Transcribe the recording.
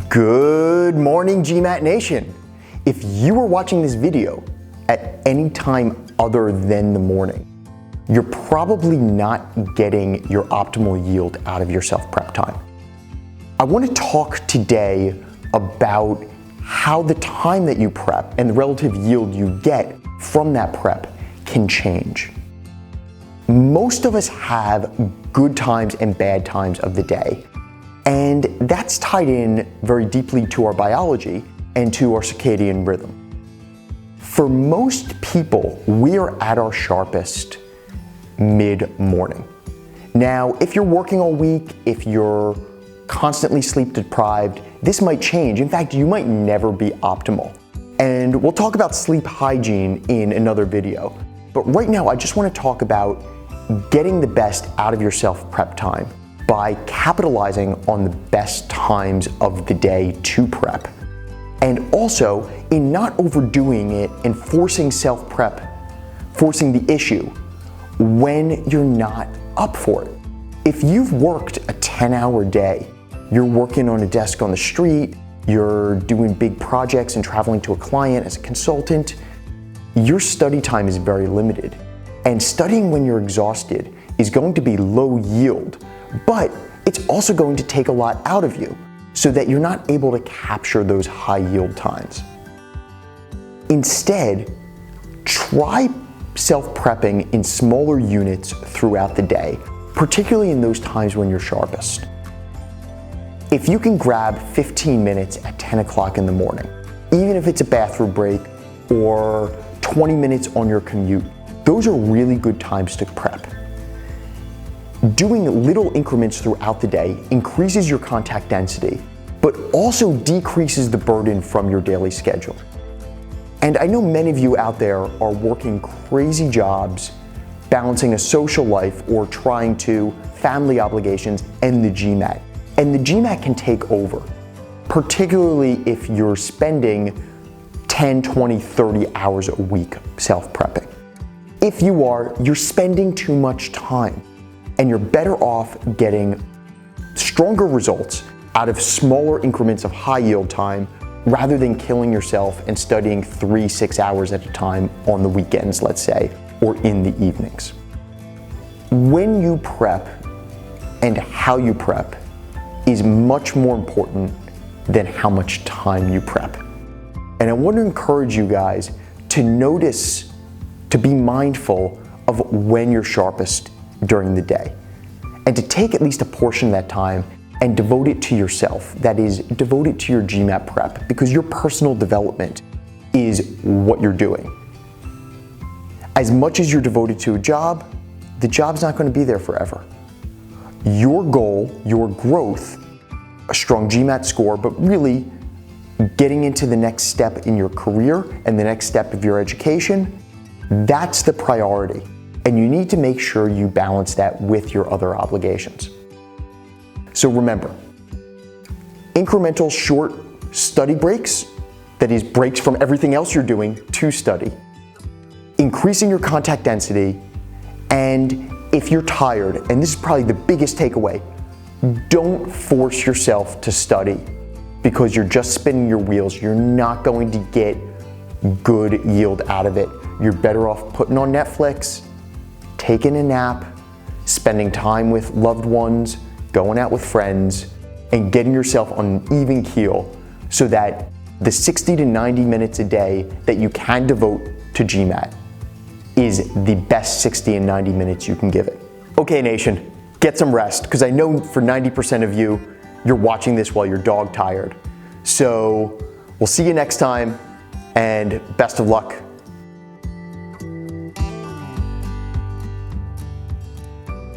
Good morning, GMAT Nation. If you are watching this video at any time other than the morning, you're probably not getting your optimal yield out of your self-prep time. I want to talk today about how the time that you prep and the relative yield you get from that prep can change. Most of us have good times and bad times of the day, and that's tied in very deeply to our biology and to our circadian rhythm. For most people, we are at our sharpest mid-morning. Now, if you're working all week, if you're constantly sleep deprived, this might change. In fact, you might never be optimal. And we'll talk about sleep hygiene in another video. But right now, I just want to talk about getting the best out of your self-prep time by capitalizing on the best times of the day to prep. And also in not overdoing it and forcing self-prep, forcing the issue when you're not up for it. If you've worked a 10-hour day, you're working on a desk on the street, you're doing big projects and traveling to a client as a consultant, your study time is very limited. And studying when you're exhausted is going to be low yield, but it's also going to take a lot out of you so that you're not able to capture those high yield times. Instead, try self-prepping in smaller units throughout the day, particularly in those times when you're sharpest. If you can grab 15 minutes at 10 o'clock in the morning, even if it's a bathroom break or 20 minutes on your commute, those are really good times to prep. Doing little increments throughout the day increases your contact density, but also decreases the burden from your daily schedule. And I know many of you out there are working crazy jobs, balancing a social life or trying to family obligations and the GMAT. And the GMAT can take over, particularly if you're spending 10, 20, 30 hours a week self-prepping. If you are, you're spending too much time. And you're better off getting stronger results out of smaller increments of high yield time rather than killing yourself and studying 3-6 hours at a time on the weekends, let's say, or in the evenings. When you prep and how you prep is much more important than how much time you prep. And I want to encourage you guys to notice, to be mindful of when you're sharpest during the day, and to take at least a portion of that time and devote it to yourself. That is, devote it to your GMAT prep, because your personal development is what you're doing. As much as you're devoted to a job, the job's not going to be there forever. Your goal, your growth, a strong GMAT score, but really getting into the next step in your career and the next step of your education, that's the priority. And you need to make sure you balance that with your other obligations. So remember, incremental short study breaks, that is breaks from everything else you're doing to study, increasing your contact density, and if you're tired, and this is probably the biggest takeaway, don't force yourself to study because you're just spinning your wheels. You're not going to get good yield out of it. You're better off putting on Netflix, taking a nap, spending time with loved ones, going out with friends, and getting yourself on an even keel so that the 60 to 90 minutes a day that you can devote to GMAT is the best 60 and 90 minutes you can give it. Okay, nation, get some rest, because I know for 90% of you, you're watching this while you're dog tired. So we'll see you next time, and best of luck.